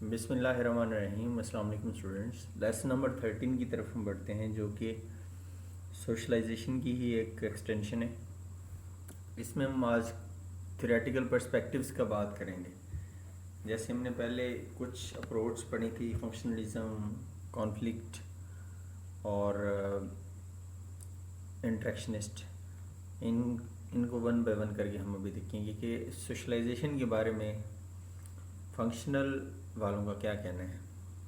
बिस्मिल्लाहिर्रहमानिर्रहीम। अस्सलाम वालेकुम स्टूडेंट्स। लेसन नंबर 13 की तरफ हम बढ़ते हैं, जो कि सोशलाइजेशन की ही एक एक्सटेंशन है। इसमें हम आज थ्योरेटिकल पर्सपेक्टिव्स का बात करेंगे। जैसे हमने पहले कुछ अप्रोच पढ़ी थी, फंक्शनलिज्म, कॉन्फ्लिक्ट और इंट्रैक्शनिस्ट। इनको वन बाय वन करके हम अभी देखेंगे कि सोशलाइजेशन के बारे में फंक्शनल वालों का क्या कहना है।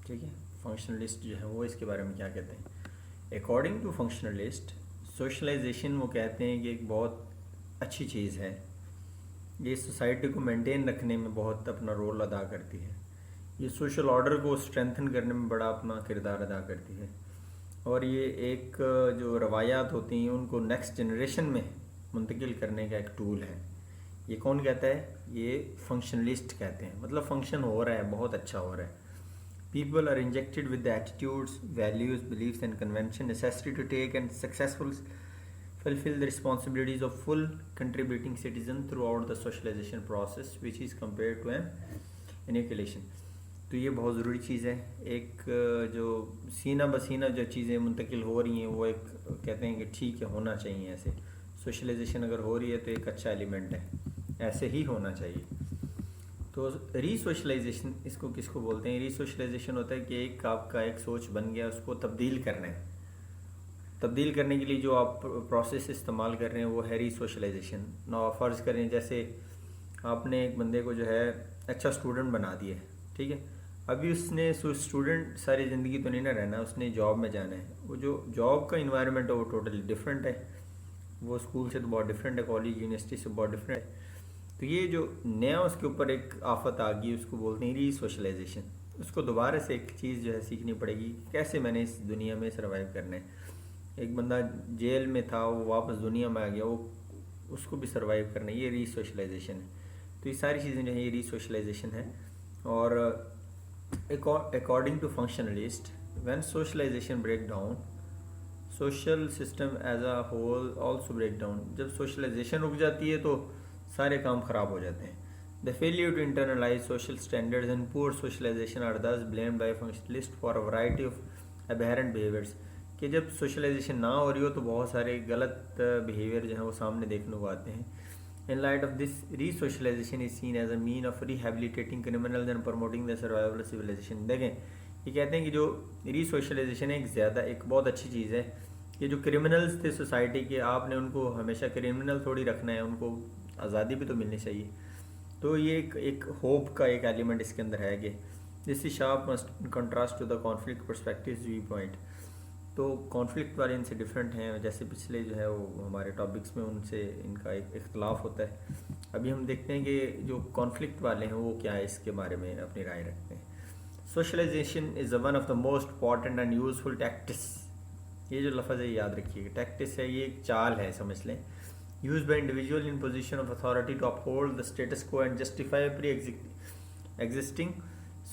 ठीक है, फंक्शनलिस्ट जो है वो इसके बारे में क्या कहते हैं। अकॉर्डिंग टू फंक्शनलिस्ट, सोशलाइजेशन वो कहते हैं कि एक बहुत अच्छी चीज़ है। ये सोसाइटी को मेंटेन रखने में बहुत अपना रोल अदा करती है। ये सोशल ऑर्डर को स्ट्रेंथन करने में बड़ा अपना किरदार अदा करती है। और ये एक जो रवायात होती हैं उनको नेक्स्ट जनरेशन में मुंतकिल करने का एक टूल है। ये कौन कहता है? ये फंक्शनलिस्ट कहते हैं। मतलब फंक्शन हो रहा है, बहुत अच्छा हो रहा है। People are injected with the attitudes, values, beliefs and convention necessary to take and successful fulfill the responsibilities of full contributing citizen throughout the socialization process, which is compared to an inoculation। तो ये बहुत ज़रूरी चीज़ है। एक जो सीना बसीना जो चीज़ें मुंतकिल हो रही हैं वो एक कहते हैं कि ठीक है, होना चाहिए ऐसे। सोशलाइजेशन अगर हो रही है तो एक अच्छा एलिमेंट है, ऐसे ही होना चाहिए। तो रीसोशलाइजेशन इसको किसको बोलते हैं? रीसोशलाइजेशन होता है कि एक आपका एक सोच बन गया, उसको तब्दील करना है। तब्दील करने के लिए जो आप प्रोसेस इस्तेमाल कर रहे हैं वो है रीसोशलाइजेशन। ना फ़र्ज़ करें जैसे आपने एक बंदे को जो है अच्छा स्टूडेंट बना दिया है, ठीक है। अभी उसने स्टूडेंट सारी ज़िंदगी तो नहीं ना रहना, उसने जॉब में जाना है। वो जो जॉब का इन्वायरमेंट है वो टोटली डिफरेंट है। वो स्कूल से तो बहुत डिफरेंट है, कॉलेज यूनिवर्सिटी से बहुत डिफरेंट है। तो ये जो नया उसके ऊपर एक आफत आ गई, उसको बोलते हैं रीसोशलाइजेशन। उसको दोबारा से एक चीज़ जो है सीखनी पड़ेगी, कैसे मैंने इस दुनिया में सर्वाइव करना है। एक बंदा जेल में था, वो वापस दुनिया में आ गया, वो उसको भी सर्वाइव करना है, ये रीसोशलाइजेशन है। तो ये सारी चीज़ें जो है ये रीसोशलाइजेशन है। और according to functionalist, when socialization break down, social system as a whole also break down. जब सोशलाइजेशन रुक जाती है तो सारे काम ख़राब हो जाते हैं। The failure to internalise social standards and poor socialisation are thus blamed by functionalist for a variety of aberrant behaviours. कि जब सोशलाइजेशन ना हो रही हो तो बहुत सारे गलत बिहेवियर जो हैं वो सामने देखने को आते हैं। In light of this, resocialisation is seen as a mean of rehabilitating criminals and promoting the survival of civilisation. देखें, ये कहते हैं कि जो रीसोशलाइजेशन है एक बहुत अच्छी चीज़ है। कि जो क्रिमिनल्स थे सोसाइटी के, आपने उनको हमेशा क्रिमिनल थोड़ी रखना है, उनको आज़ादी भी तो मिलनी चाहिए। तो ये एक होप का एक एलिमेंट इसके अंदर है कि this is sharp contrast to the conflict perspective view point. तो कॉन्फ्लिक्ट वाले इनसे डिफरेंट हैं, जैसे पिछले जो है वो हमारे टॉपिक्स में उनसे इनका एक इख्तलाफ होता है। अभी हम देखते हैं कि जो कॉन्फ्लिक्ट वाले हैं वो क्या है, इसके बारे में अपनी राय रखते हैं। Socialization is one of the most important and useful tactics. ये जो लफ्ज़ है याद रखिएगा, टैक्टिस है, ये एक चाल है, समझ लें। Use by individual in position of authority to uphold the status quo and justify preexisting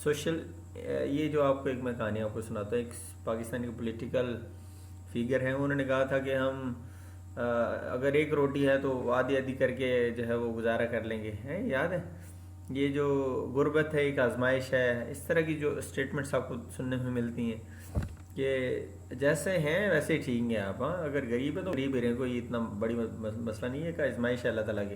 social. ये जो आपको एक मैं कहानी आपको सुनाता हूँ। एक पाकिस्तानी के पॉलिटिकल फिगर हैं, उन्होंने कहा था कि हम अगर एक रोटी है तो आधी आधी करके जो है वो गुजारा कर लेंगे, हैं याद है? ये जो गुर्बत है एक आजमाइश है, इस तरह की जो स्टेटमेंट्स आपको सुनने में मिलती हैं कि जैसे हैं वैसे ही ठीक हैं आप। हाँ, अगर गरीब है तो गरीब ही रहें, कोई इतना बड़ी मसला नहीं है कि आजमाइश है अल्लाह ताला की।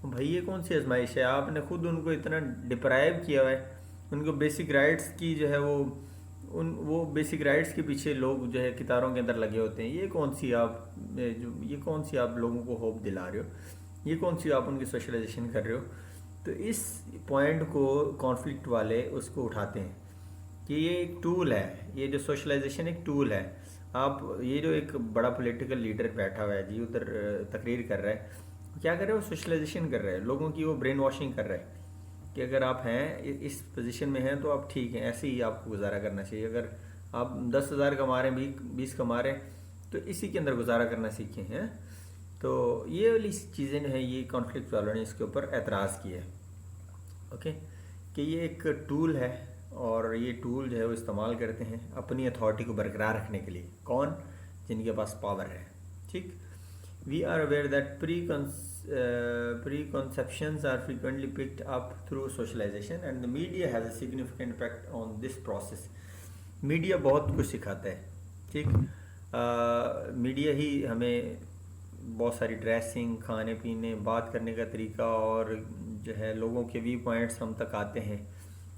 भाई ये कौन सी आजमाइश है? आपने खुद उनको इतना डिप्राइव किया हुआ है, उनको बेसिक राइट्स की जो है वो बेसिक राइट्स के पीछे लोग जो है कितारों के अंदर लगे होते हैं। ये कौन सी आप लोगों को होप दिला रहे हो? ये कौन सी आप उनकी सोशलाइजेशन कर रहे हो? तो इस पॉइंट को कॉन्फ्लिक्ट वाले उसको उठाते हैं कि ये एक टूल है, ये जो सोशलाइजेशन एक टूल है। आप ये जो एक बड़ा पॉलिटिकल लीडर बैठा हुआ है जी उधर तकरीर कर रहा है, क्या कर रहे हो? सोशलाइजेशन कर रहे हैं, लोगों की वो ब्रेन वॉशिंग कर रहा है कि अगर आप हैं इस पोजीशन में हैं तो आप ठीक हैं, ऐसे ही आपको गुजारा करना चाहिए। अगर आप 10,000 कमा रहे हैं, 20 कमा रहे हैं, तो इसी के अंदर गुजारा करना सीखें हैं। तो ये वाली चीज़ें जो हैं ये कॉन्फ्लिक्ट वालों ने इसके ऊपर एतराज़ किया है, ओके, कि ये एक टूल है और ये टूल जो है वो इस्तेमाल करते हैं अपनी अथॉरिटी को बरकरार रखने के लिए। कौन? जिनके पास पावर है, ठीक। We are aware that preconceptions are frequently picked up through socialization and the media has a significant impact on this process. Media बहुत कुछ सिखाता है, ठीक। मीडिया ही हमें बहुत सारी ड्रेसिंग, खाने पीने, बात करने का तरीका और जो है लोगों के व्यू पॉइंट्स हम तक आते हैं,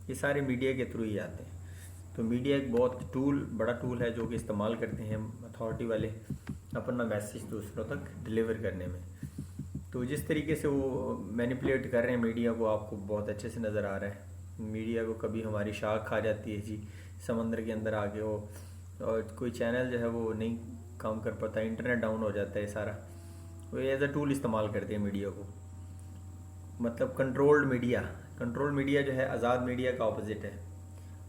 ये सारे मीडिया के थ्रू ही आते हैं। तो मीडिया एक बहुत बड़ा टूल है जो कि इस्तेमाल करते हैं अथॉरिटी वाले अपना मैसेज दूसरों तक डिलीवर करने में। तो जिस तरीके से वो मैनिपुलेट कर रहे हैं मीडिया को, आपको बहुत अच्छे से नज़र आ रहा है। मीडिया को कभी हमारी शाख खा जाती है जी, समंदर के अंदर आके वो, और कोई चैनल जो है वो नहीं काम कर पाता, इंटरनेट डाउन हो जाता है सारा। वो एज अ टूल इस्तेमाल करते हैं मीडिया को, मतलब कंट्रोल्ड मीडिया जो है आज़ाद मीडिया का ऑपोजिट है।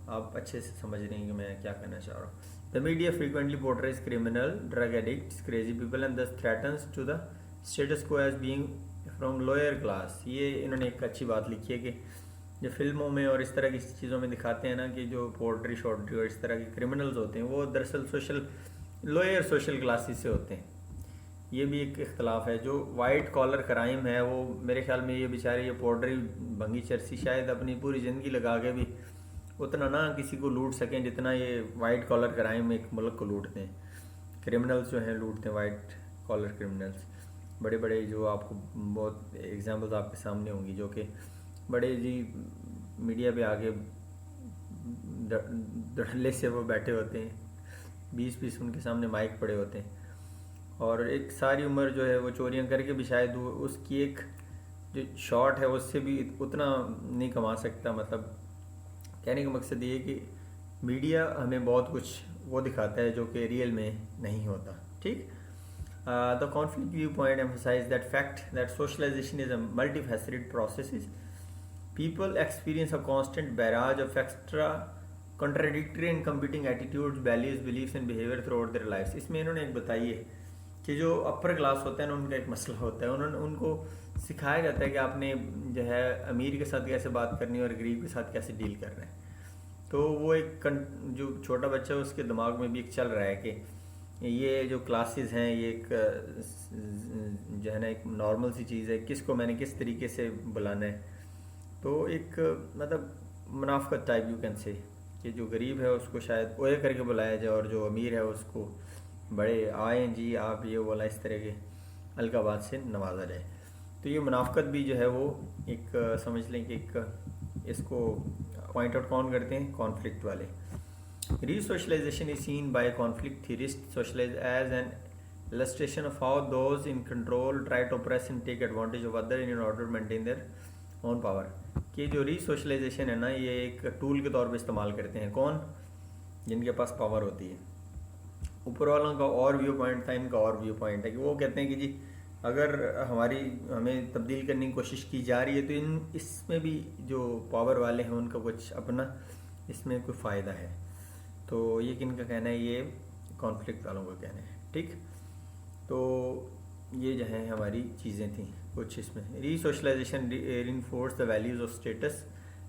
आप अच्छे से समझ रहे हैं कि मैं क्या कहना चाह रहा हूँ। The media frequently portrays criminal, drug addicts, crazy people and those threatens to the status quo as being from lower class. ये इन्होंने एक अच्छी बात लिखी है कि जो फिल्मों में और इस तरह की चीज़ों में दिखाते हैं ना कि जो पोर्ट्री शॉर्ट्री और इस तरह के क्रिमिनल्स होते हैं वो दरअसल लोअर सोशल क्लासेस से होते हैं। ये भी एक इख्तलाफ है। जो वाइट कॉलर क्राइम है वो मेरे ख्याल में ये बेचारे ये पोर्ट्री भंगी चरसी शायद अपनी पूरी ज़िंदगी लगा के भी उतना ना किसी को लूट सकें जितना ये वाइट कॉलर क्राइम एक मुल्क को लूटते हैं। क्रिमिनल्स जो हैं लूटते हैं, वाइट कॉलर क्रिमिनल्स बड़े बड़े, जो आपको बहुत एग्जांपल्स आपके सामने होंगी, जो कि बड़े जी मीडिया पे आके धड़ल्ले से वो बैठे होते हैं, 20-20 उनके सामने माइक पड़े होते हैं और एक सारी उम्र जो है वो चोरियां करके भी शायद वो उसकी एक जो शॉट है उससे भी उतना नहीं कमा सकता। मतलब कहने का मकसद ये है कि मीडिया हमें बहुत कुछ वो दिखाता है जो कि रियल में नहीं होता, ठीक। The conflict viewpoint emphasise that fact that socialisation is a multifaceted process. People experience a constant barrage of extra contradictory and competing attitudes, values, beliefs and behavior throughout their lives। इसमें इन्होंने एक बताई है कि जो upper class होता है ना उनका एक मसला होता है, उनको सिखाया जाता है कि आपने जो है अमीर के साथ कैसे बात करनी है और गरीब के साथ कैसे डील करना है। तो वो एक जो छोटा बच्चा है उसके दिमाग में भी एक चल रहा है कि ये जो क्लासेस हैं ये एक जो है ना एक नॉर्मल सी चीज़ है, किसको मैंने किस तरीके से बुलाना है। तो एक मतलब मुनाफकत टाइप यू कैन से कि जो गरीब है उसको शायद ओए करके बुलाया जाए और जो अमीर है उसको बड़े आए जी आप ये बोला इस तरह के अलकाबात से नवाजा जाए। तो ये मुनाफकत भी जो है वो एक समझ लें कि एक इसको पॉइंट आउट कौन करते हैं, कॉन्फ्लिक्ट वाले। Resocialisation is seen by conflict theorist socialise as an illustration of how those in control try to oppress and take advantage of other in order to maintain their own power। कि जो रीसोशलाइजेशन है ना ये एक tool के तौर पे इस्तेमाल करते हैं कौन, जिनके पास पावर होती है। ऊपर वालों का और व्यू पॉइंट था, इनका और व्यू पॉइंट है कि वो कहते हैं कि जी अगर हमें तब्दील करने की कोशिश की जा रही है तो इसमें भी जो पावर वाले हैं उनका कुछ अपना इसमें कोई फ़ायदा है। तो ये किनका कहना है, ये कॉन्फ्लिक्ट वालों का कहना है, ठीक। तो ये जो है हमारी चीज़ें थी कुछ इसमें। रीसोशलाइजेशन reinforce the values of status,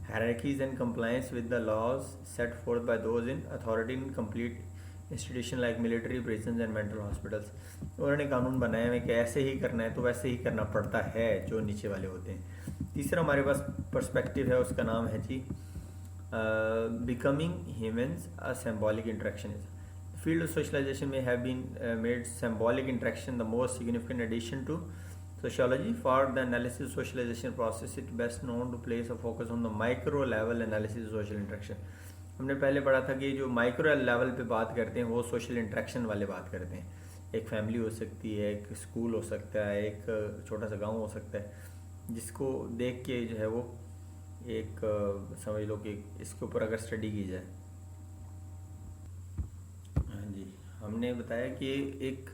hierarchies and compliance with the laws set forth by those in authority in complete institution like military, prisons and mental hospitals। उन्होंने कानून बनाए हुए कि ऐसे ही करना है तो वैसे ही करना पड़ता है जो नीचे वाले होते हैं। तीसरा हमारे पास पर्सपेक्टिव है, उसका नाम है जी becoming humans a symbolic interaction। Field of socialization may have been made symbolic interaction the most significant addition to sociology। For the analysis of socialization process it best known to place a focus on the micro level analysis of social interaction। हमने पहले पढ़ा था कि जो micro level पे बात करते हैं वो सोशल इंटरेक्शन वाले बात करते हैं। एक फैमिली हो सकती है, एक स्कूल हो सकता है, एक छोटा सा गांव हो सकता है, जिसको देख के जो है वो एक समझ लो कि इसके ऊपर अगर स्टडी की जाए। हमने बताया कि एक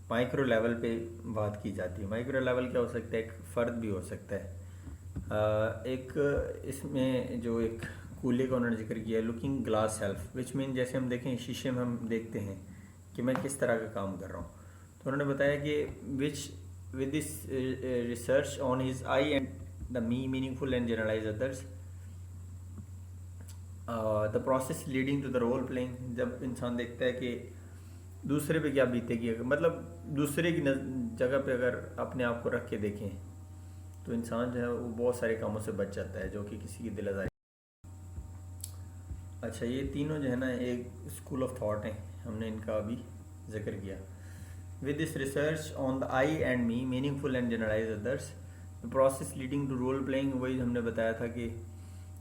माइक्रो लेवल पे बात की जाती है। माइक्रो लेवल क्या हो सकता है, एक फ़र्द भी हो सकता है। एक इसमें जो एक कूले का उन्होंने जिक्र किया, looking glass self, which mean जैसे हम देखें शीशे में हम देखते हैं कि मैं किस तरह का काम कर रहा हूँ। तो उन्होंने बताया कि which with this research on his I and the meaningful and generalize others the process leading to the role playing. जब इंसान देखता है कि दूसरे पे क्या बीतेगी, मतलब दूसरे की जगह पे अगर अपने आप को रख के देखें तो इंसान जो है वो बहुत सारे कामों से बच जाता है जो कि किसी की दिल आज़ारी। अच्छा, ये तीनों जो है ना एक स्कूल ऑफ थॉट हैं, हमने इनका अभी जिक्र किया। With this research on the I and me meaningful and generalize others, the process leading to role playing, वही हमने बताया था कि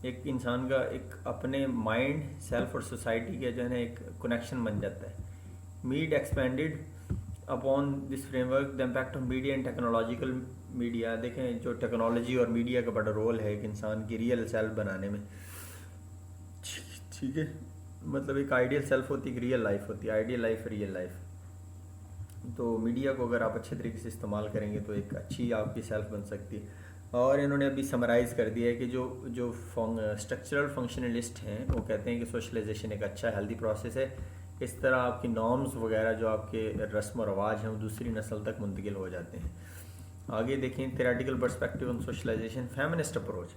एक इंसान का एक अपने माइंड, सेल्फ और सोसाइटी का जो है ना एक कनेक्शन बन जाता है। Mead expanded upon this framework the impact of media and technological media. देखें जो टेक्नोलॉजी और मीडिया का बड़ा रोल है एक इंसान की रियल सेल्फ बनाने में, ठीक है। मतलब एक आइडियल सेल्फ होती है, एक रियल लाइफ होती है, आइडियल लाइफ, रियल लाइफ। तो मीडिया को अगर आप अच्छे तरीके से इस्तेमाल करेंगे तो एक अच्छी आपकी सेल्फ बन सकती है। और इन्होंने अभी समराइज़ कर दिया है कि जो जो स्ट्रक्चरल फंक्शनलिस्ट हैं वो कहते हैं कि सोशलाइजेशन एक अच्छा हेल्दी प्रोसेस है। इस तरह आपकी नॉर्म्स वगैरह जो आपके रस्म और रवाज हैं वो दूसरी नस्ल तक मुंतकिल हो जाते हैं। आगे देखें theoretical perspective on socialization, feminist approach.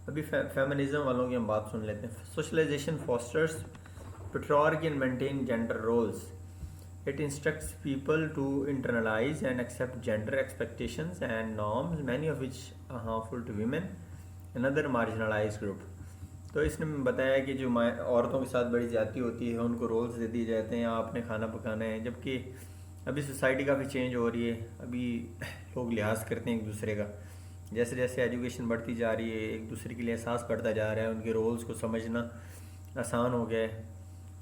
अभी फेमिनिज्म वालों की हम बात सुन लेते हैं। Socialization fosters patriarchy and maintain gender roles. It instructs people to internalize and accept gender expectations and norms, many of which are harmful to women and other marginalized group. तो इसने बताया कि जो औरतों के साथ बड़ी ज़्यादती होती है, उनको रोल्स दे दिए जाते हैं, आपने खाना पकाना है, जबकि अभी सोसाइटी काफ़ी चेंज हो रही है। अभी लोग लिहाज करते हैं एक दूसरे का, जैसे जैसे एजुकेशन बढ़ती जा रही है एक दूसरे के लिए एहसास बढ़ता जा रहा है, उनके रोल्स को समझना आसान हो गया है।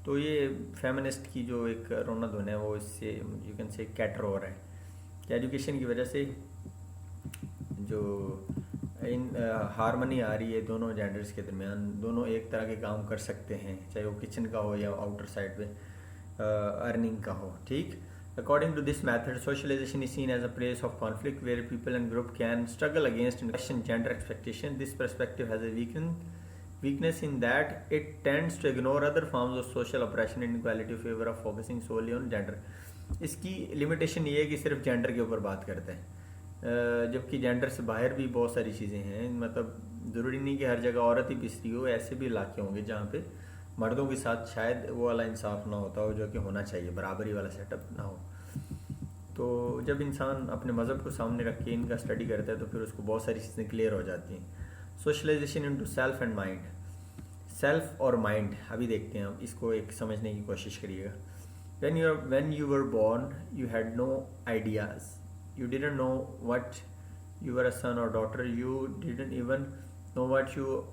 तो ये फेमिनिस्ट की जो एक रोना धुन है वो इससे यू कैन से कैटर हो रहा है कि एजुकेशन की वजह से जो इन हारमनी आ रही है दोनों जेंडर्स के दरमियान, दोनों एक तरह के काम कर सकते हैं, चाहे वो किचन का हो या आउटर साइड पे अर्निंग का हो, ठीक। According to this method, socialization is seen as a place of conflict where people and group can struggle against and question gender expectation. This perspective has a weakness in that it tends to ignore other forms of social oppression and inequality in favor of focusing solely on gender. इसकी limitation ये है कि सिर्फ gender के ऊपर बात करते हैं, जबकि जेंडर से बाहर भी बहुत सारी चीज़ें हैं। मतलब ज़रूरी नहीं कि हर जगह औरत ही पिसती हो, ऐसे भी इलाके होंगे जहाँ पे मर्दों के साथ शायद वो वाला इंसाफ ना होता हो जो कि होना चाहिए, बराबरी वाला सेटअप ना हो। तो जब इंसान अपने मज़हब को सामने रख के इनका स्टडी करता है तो फिर उसको बहुत सारी चीज़ें क्लियर हो जाती हैं। Socialization into self and mind, self और माइंड अभी देखते हैं, हम इसको एक समझने की कोशिश करिएगा। when you were born you had no ideas, you didn't know what you were, a son or daughter, you didn't even know what you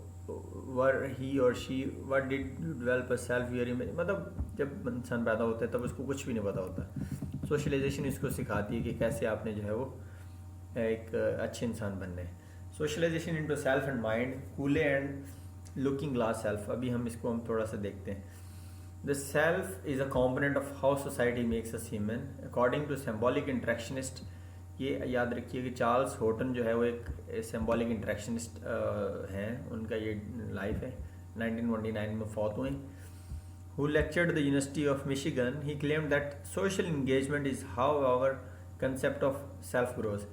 were, he or she, what did you develop a self, your image। मतलब जब इंसान पैदा होता है तब उसको कुछ भी नहीं पता होता। सोशलाइजेशन इसको सिखाती है कि कैसे आपने जो है वो एक अच्छे इंसान बनना है। Socialisation into self and mind, Cooley and looking glass self, अभी हम इसको थोड़ा सा देखते हैं। The self is a component of how society makes us human according to symbolic interactionist. ये याद रखिए कि चार्ल्स होटन जो है वो एक सिंबॉलिक इंटरेक्शनिस्ट हैं, उनका ये लाइफ है, 1929 में फौत हुए। who lectured the University of Michigan, he claimed that social engagement is how our concept of self grows।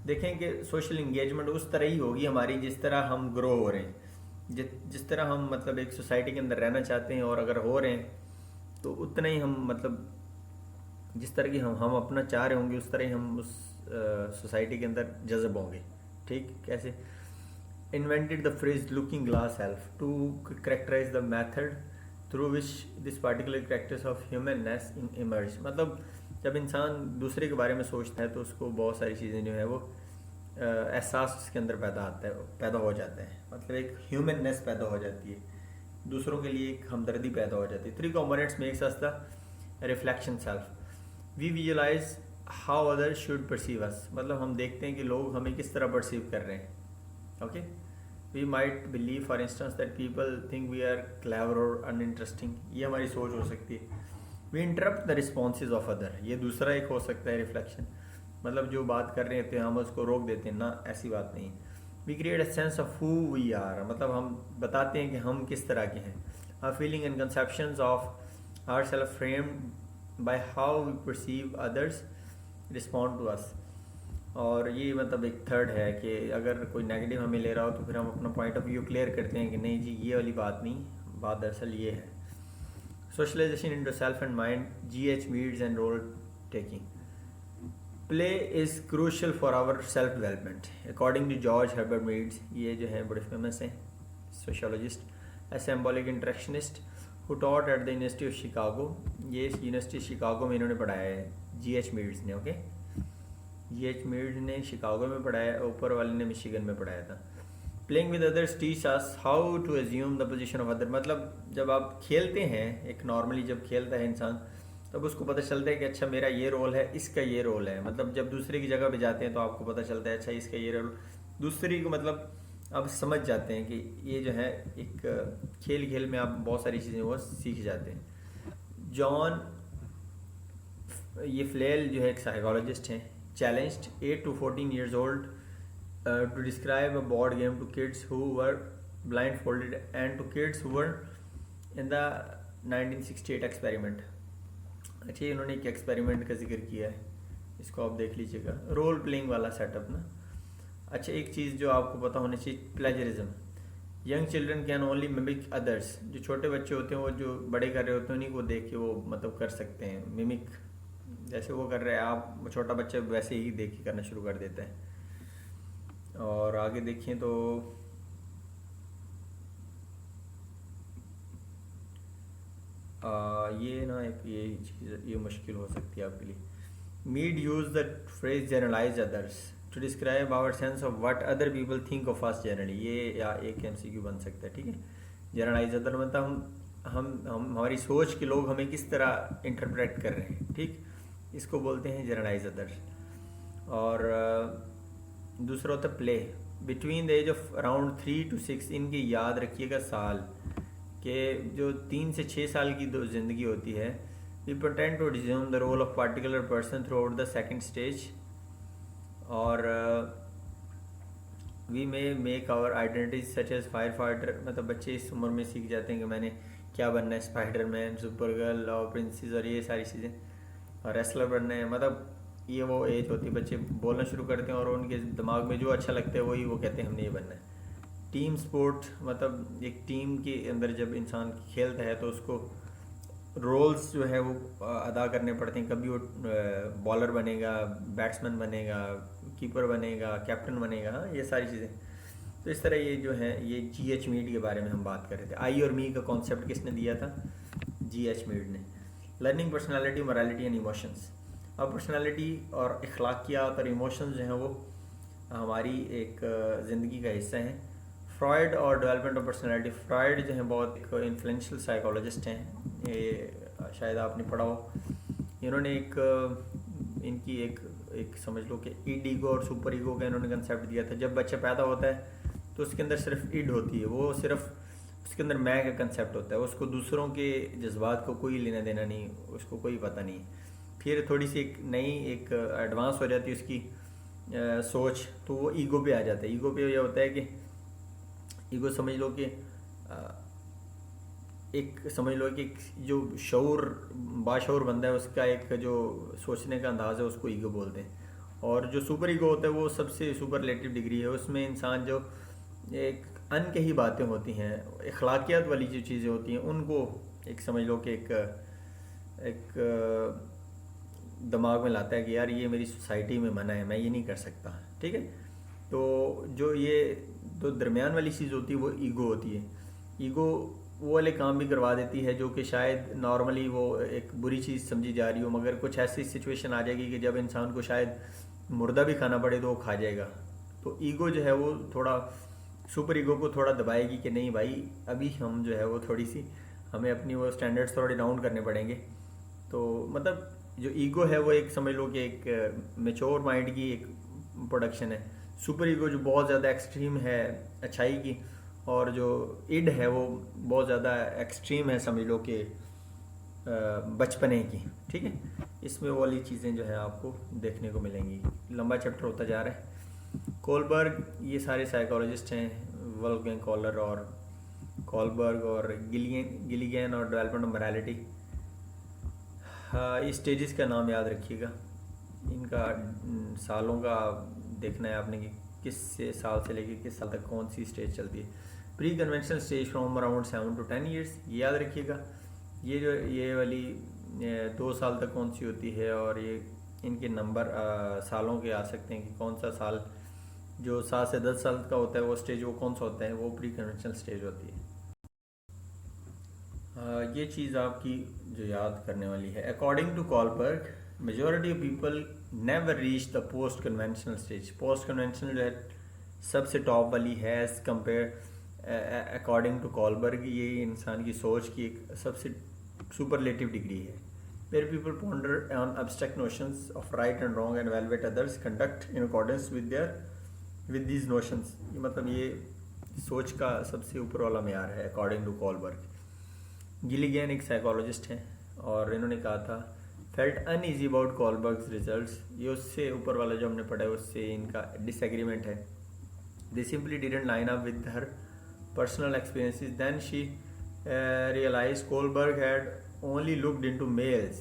देखें कि सोशल इंगेजमेंट उस तरह ही होगी हमारी जिस तरह हम ग्रो हो रहे हैं, जिस तरह हम मतलब एक सोसाइटी के अंदर रहना चाहते हैं, और अगर हो रहे हैं तो उतना ही हम मतलब जिस तरह की हम अपना चाह रहे होंगे उस तरह ही हम उस सोसाइटी के अंदर जज़ब होंगे, ठीक। कैसे? Invented the phrase looking glass self to characterize the method through which this particular characters of humanness emerge. मतलब जब इंसान दूसरे के बारे में सोचता है तो उसको बहुत सारी चीज़ें जो है वो एहसास उसके अंदर पैदा हो जाता है, मतलब एक ह्यूमननेस पैदा हो जाती है, दूसरों के लिए एक हमदर्दी पैदा हो जाती है। 3 components makes us the reflection self. We visualise how others should perceive us, मतलब हम देखते हैं कि लोग हमें किस तरह परसीव कर रहे हैं। Okay, we might believe for instance that people think we are clever और अनइंटरेस्टिंग, ये हमारी सोच हो सकती है। We interrupt the responses of other, ये दूसरा एक हो सकता है रिफ्लेक्शन, मतलब जो बात कर रहे थे हम उसको रोक देते हैं ना, ऐसी बात नहीं। We create a sense of who we are, मतलब हम बताते हैं कि हम किस तरह के हैं। Our feeling and conceptions of our self framed by how we perceive others respond to us. और ये मतलब एक थर्ड है कि अगर कोई नेगेटिव हमें ले रहा हो तो फिर हम अपना पॉइंट ऑफ व्यू क्लियर करते हैं कि नहीं जी ये वाली बात नहीं, बात दरअसल ये है। Socialisation into self and mind, GH Mead's and role taking. Play is crucial for our self development according to George Herbert Mead's, ये जो है बड़े फेमस हैं sociologist, a symbolic interactionist who taught at the University of Chicago. ये University Chicago में इन्होंने पढ़ाया है, G.H. मीड्स ने। Okay, G.H. मीड्स ने शिकागो में पढ़ाया, ऊपर वाले ने मिशिगन में पढ़ाया था। Playing with others teach us how to assume the position of other, मतलब जब आप खेलते हैं, एक नॉर्मली जब खेलता है इंसान तब उसको पता चलता है कि अच्छा मेरा ये रोल है, इसका ये रोल है। मतलब जब दूसरे की जगह पे जाते हैं तो आपको पता चलता है अच्छा इसका ये रोल, दूसरी को मतलब आप समझ जाते हैं कि ये जो है एक खेल खेल में आप बहुत सारी चीज़ें वो सीख जाते हैं। जॉन ये फ्लेल जो है एक साइकोलॉजिस्ट हैं, challenged 8 to 14 years old to describe a board game to kids who were blindfolded and to kids who were in the 1968 experiment। अच्छा, इन्होंने एक एक्सपेरिमेंट का जिक्र किया है, इसको आप देख लीजिएगा, रोल प्लेइंग वाला सेटअप ना। अच्छा, एक चीज़ जो आपको पता होनी चाहिए, plagiarism. Young children can only mimic others, जो छोटे बच्चे होते हैं वो जो बड़े कर रहे होते हैं उन्हीं को देख के वो मतलब कर सकते हैं मिमिक, जैसे वो कर रहे हैं आप, छोटा बच्चा वैसे ही देख के करना शुरू कर देता है। और आगे देखें तो ये ना एक ये चीज़ ये मुश्किल हो सकती है आपके लिए। Mead use the phrase generalize others to describe our sense of what other people think of us generally, ये या एक MCQ बन सकता है। ठीक है, जनरलाइज अदर मतलब हम हमारी सोच के लोग हमें किस तरह इंटरप्रेट कर रहे हैं, ठीक, इसको बोलते हैं जनरलाइज अदर्स। और दूसरा होता है play between the age of around 3 to 6, इनकी याद रखिएगा साल कि जो 3 से 6 साल की जो ज़िंदगी होती है, we pretend to assume the role of particular person throughout the second stage, और we may make our identities such as fire fighter, मतलब बच्चे इस उम्र में सीख जाते हैं कि मैंने क्या बनना है, स्पाइडरमैन, सुपर गर्ल और प्रिंसेस और ये सारी चीज़ें, और रेसलर बनना है। मतलब ये वो एज होती है, बच्चे बोलना शुरू करते हैं और उनके दिमाग में जो अच्छा लगता है वही वो कहते हैं हमने ये बनना है। टीम स्पोर्ट मतलब एक टीम के अंदर जब इंसान खेलता है तो उसको रोल्स जो है वो अदा करने पड़ते हैं, कभी वो बॉलर बनेगा, बैट्समैन बनेगा, कीपर बनेगा, कैप्टन बनेगा, हाँ ये सारी चीज़ें। तो इस तरह ये जो है ये G.H. मीड के बारे में हम बात कर रहे थे। आई और मी का कॉन्सेप्ट किसने दिया था? G.H. मीड ने। Learning personality, morality and emotions. अब पर्सनालिटी और अखलाकियात और इमोशंस जो हैं वो हमारी एक ज़िंदगी का हिस्सा हैं। फ्रॉयड और डेवलपमेंट ऑफ पर्सनालिटी, फ्रॉयड जो है बहुत एक इन्फ्लुएंशियल साइकोलॉजिस्ट हैं, ये शायद आपने पढ़ा हो। इन्होंने एक इनकी एक समझ लो कि ईड और सुपर ईगो का इन्होंने कंसेप्ट दिया था। जब बच्चा पैदा होता है तो उसके अंदर सिर्फ ईड होती है, वो सिर्फ उसके अंदर मैं का कंसेप्ट होता है, उसको दूसरों के जज्बात को कोई लेना देना नहीं, उसको कोई पता नहीं। फिर थोड़ी सी एक नई एक एडवांस हो जाती है उसकी सोच, तो वो ईगो पे आ जाता है। ईगो पे यह होता है कि ईगो समझ लो कि एक समझ लो कि जो शऊर बाशऊर बंदा है उसका एक जो सोचने का अंदाज़ है उसको ईगो बोलते हैं। और जो सुपर ईगो होता है वो सबसे सुपरलेटिव डिग्री है, उसमें इंसान जो एक अनकही बातें होती हैं, अखलाकियात वाली जो चीज़ें होती हैं उनको एक समझ लो कि एक दिमाग में लाता है कि यार ये मेरी सोसाइटी में मना है, मैं ये नहीं कर सकता। ठीक है, तो जो ये तो दरमियान वाली चीज़ होती है वो ईगो होती है। ईगो वो वाले काम भी करवा देती है जो कि शायद नॉर्मली वो एक बुरी चीज़ समझी जा रही हो, मगर कुछ ऐसी सिचुएशन आ जाएगी कि जब इंसान को शायद मुर्दा भी खाना पड़े तो वो खा जाएगा। तो ईगो जो है वो थोड़ा सुपर ईगो को थोड़ा दबाएगी कि नहीं भाई अभी हम जो है वो थोड़ी सी हमें अपनी वो स्टैंडर्ड्स थोड़े डाउन करने पड़ेंगे। तो मतलब जो ईगो है वो एक समझ लो कि एक मेच्योर माइंड की एक प्रोडक्शन है। सुपर ईगो जो बहुत ज़्यादा एक्सट्रीम है अच्छाई की, और जो इड है वो बहुत ज़्यादा एक्सट्रीम है समझ लो कि बचपने की। ठीक है, इसमें वो वाली चीज़ें जो है आपको देखने को मिलेंगी। लंबा चैप्टर होता जा रहा है। कोलबर्ग ये सारे साइकोलॉजिस्ट हैं, वोल्फगैंग कॉलर और कोलबर्ग और गिलिगन और डेवलपमेंट ऑफ मोरालिटी। इस स्टेजेस का नाम याद रखिएगा, इनका सालों का देखना है आपने कि किस से साल से लेकर किस साल तक कौन सी स्टेज चलती है। Pre conventional stage from around 7 to 10 years, ये याद रखिएगा। ये जो ये वाली 2 साल तक कौन सी होती है, और ये इनके नंबर सालों के आ सकते हैं कि कौन सा साल जो 7 से 10 साल का होता है वो स्टेज वो कौन सा होता है, वो प्री कन्वेंशनल स्टेज होती है। ये चीज़ आपकी जो याद करने वाली है, according to Kohlberg majority of people never reach the post conventional stage. Post conventional जो है सबसे टॉप वाली है as compare according to Kohlberg, ये इंसान की सोच की एक सबसे सुपरलेटिव डिग्री है। Where people ponder on abstract notions of right and wrong and evaluate others conduct in accordance with these notions. मतलब ये सोच का सबसे ऊपर वाला मेयार है अकॉर्डिंग टू कॉलबर्ग। गिलिगन एक साइकोलॉजिस्ट हैं और इन्होंने कहा था फेल्ट अनईजी अबाउट कॉलबर्ग्स रिजल्ट्स। ये उससे ऊपर वाला जो हमने पढ़ा है उससे इनका डिसएग्रीमेंट है। They simply didn't line up with her personal experiences. Then she realize Kohlberg had only looked into males.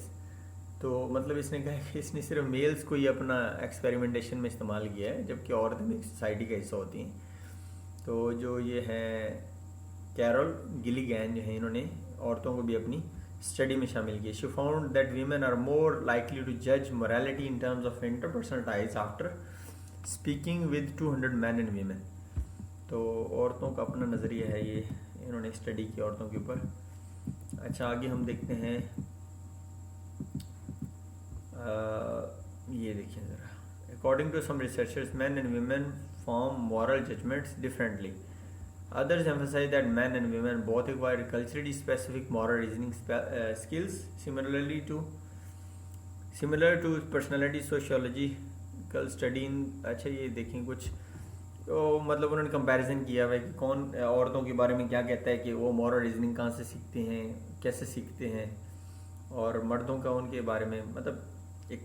तो मतलब इसने कहा कि इसने सिर्फ मेल्स को ही अपना एक्सपेरिमेंटेशन में इस्तेमाल किया है, जबकि औरतें भी सोसाइटी का हिस्सा होती हैं। तो जो ये हैं कैरोल गिलिगन जो है, इन्होंने औरतों को भी अपनी स्टडी में शामिल किया। She found that women are more likely to जज morality in terms of interpersonal ties after speaking with 200 men and women. तो औरतों का अपना नज़रिया है, ये इन्होंने स्टडी की औरतों के ऊपर। अच्छा, आगे हम देखते हैं, ये देखिए ज़रा, according to some researchers men and women form moral judgments differently. Others emphasize that men and women both acquire culturally specific moral reasoning skills similar to personality sociological study in। अच्छा, ये देखें कुछ तो मतलब उन्होंने कंपैरिजन किया हुआ है कि कौन औरतों के बारे में क्या कहता है कि वो मॉरल रीजनिंग कहाँ से सीखते हैं, कैसे सीखते हैं, और मर्दों का उनके बारे में मतलब एक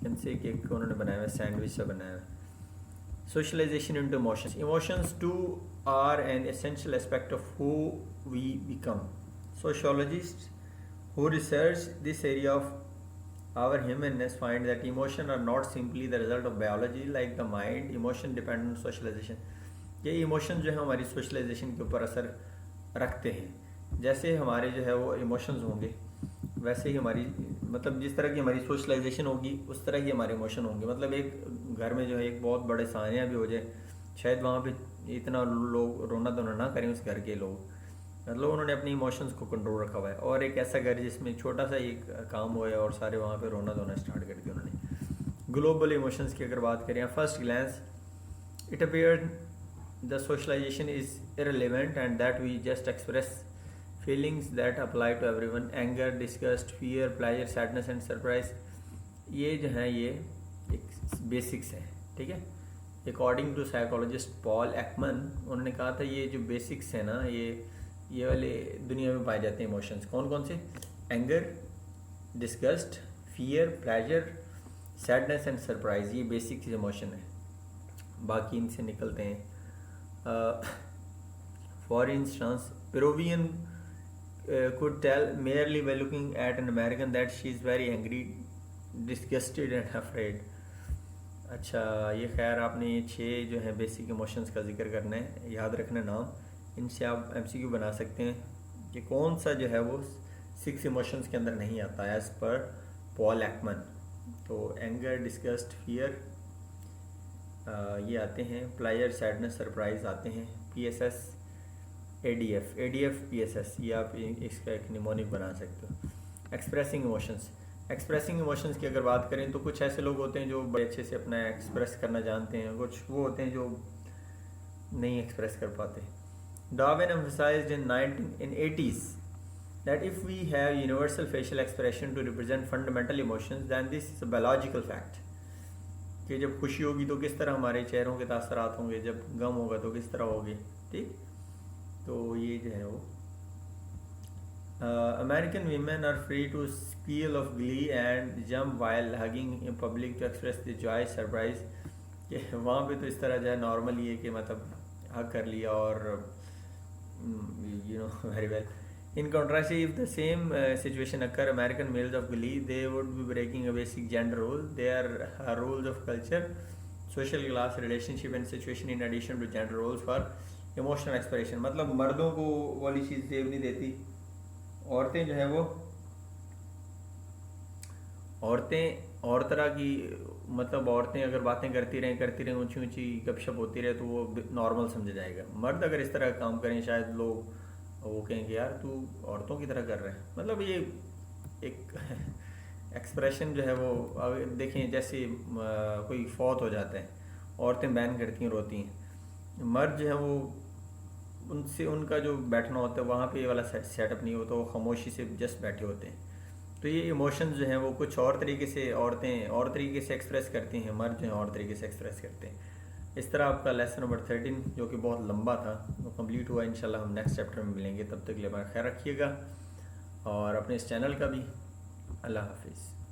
इनसे एक उन्होंने बनाया हुआ सैंडविच सा बनाया हुआ। Socialization into emotions. Emotions too are an essential aspect of who we become. Sociologists who research this area of our humanness find that emotions are not simply the result of biology like the mind. Emotion depend on socialization. ये emotion जो है हमारी socialisation के ऊपर असर रखते हैं। जैसे हमारे जो है वो इमोशंस होंगे वैसे ही हमारी मतलब जिस तरह की हमारी सोशलाइजेशन होगी उस तरह ही हमारे इमोशन होंगे। मतलब एक घर में जो है एक बहुत बड़े सानिया भी हो जाए, शायद वहाँ पे इतना लोग रोना धोना ना करें उस घर के लोग, मतलब उन्होंने अपने इमोशंस को कंट्रोल रखा हुआ है। और एक ऐसा घर जिसमें छोटा सा एक काम हुआ है और सारे वहाँ पे रोना धोना स्टार्ट कर दिया उन्होंने। ग्लोबल इमोशंस की अगर बात करें, first glance it appeared the socialization is irrelevant and that we just express feelings that apply to everyone. Anger, disgust, fear, pleasure, sadness and surprise, ये जो है ये एक बेसिक्स हैं, ठीक है। According to psychologist Paul Ekman, उन्होंने कहा था ये जो बेसिक्स है ना ये वाले दुनिया में पाए जाते हैं इमोशंस। कौन कौन से? Anger, disgust, fear, pleasure, sadness and surprise, ये बेसिक्स इमोशन है। बाकी इनसे निकलते हैं। For instance Peruvian could tell merely by looking at an American that she is very angry, disgusted and afraid। अच्छा, ये खैर आपने ये 6 जो है बेसिक इमोशंस का जिक्र करना है, याद रखना नाम, इनसे आप MCQ बना सकते हैं कि कौन सा जो है वो 6 इमोशंस के अंदर नहीं आता है एज पर पॉल एकमन। तो एंगर, डिस्गस्ट, फियर ये आते हैं, प्लेजर, सैडनेस, सरप्राइज आते हैं, PSS, ADF, PSS, ये आप इसका एक निमोनिक बना सकते हो। एक्सप्रेसिंग इमोशंस की अगर बात करें तो कुछ ऐसे लोग होते हैं जो बड़े अच्छे से अपना एक्सप्रेस करना जानते हैं, कुछ वो होते हैं जो नहीं एक्सप्रेस कर पाते। Darwin emphasised in 80s that if we have universal facial expression to represent fundamental emotions then this is a biological fact। कि जब खुशी होगी तो किस तरह हमारे चेहरों के तासरात होंगे, जब गम होगा तो किस तरह होंगे, ठीक। तो ये जो है वो American women are free to squeal of glee and jump while hugging in public to express the joy, surprise. कि वहाँ पे तो इस तरह जो है नॉर्मल ये कि मतलब हग कर लिया और you know very well. In contrast if the same situation occur American males of glee they would be breaking a basic gender rule. They are rules of culture, social class, relationship and situation in addition to gender rules for emotional expression. मतलब मर्दों को वाली चीज़ save नहीं देती, औरतें जो है वो औरतें और तरह की, मतलब औरतें अगर बातें करती रहें ऊंची ऊंची गपशप होती रहे तो वो नॉर्मल समझा जाएगा। मर्द अगर इस तरह का काम करें शायद लोग वो कहेंगे यार तू औरतों की तरह कर रहा है। मतलब ये एक एक्सप्रेशन जो है वो, अब देखें जैसे कोई फौत हो जाता है, औरतें बैन करती हैं, रोती हैं। मर्द जो है वो, उनसे उनका जो बैठना होता है वहाँ पे ये वाला सेटअप नहीं होता, वो खामोशी से जस्ट बैठे होते हैं। तो ये इमोशंस जो हैं वो कुछ और तरीके से औरतें और तरीके से एक्सप्रेस करती हैं, मर्द जो हैं और तरीके से एक्सप्रेस करते हैं। इस तरह आपका लेसन नंबर 13 जो कि बहुत लंबा था वो कंप्लीट हुआ। इंशाल्लाह हम नेक्स्ट चैप्टर में मिलेंगे, तब तक के लिए अपना ख्याल रखिएगा और अपने इस चैनल का भी। अल्लाह हाफिज़।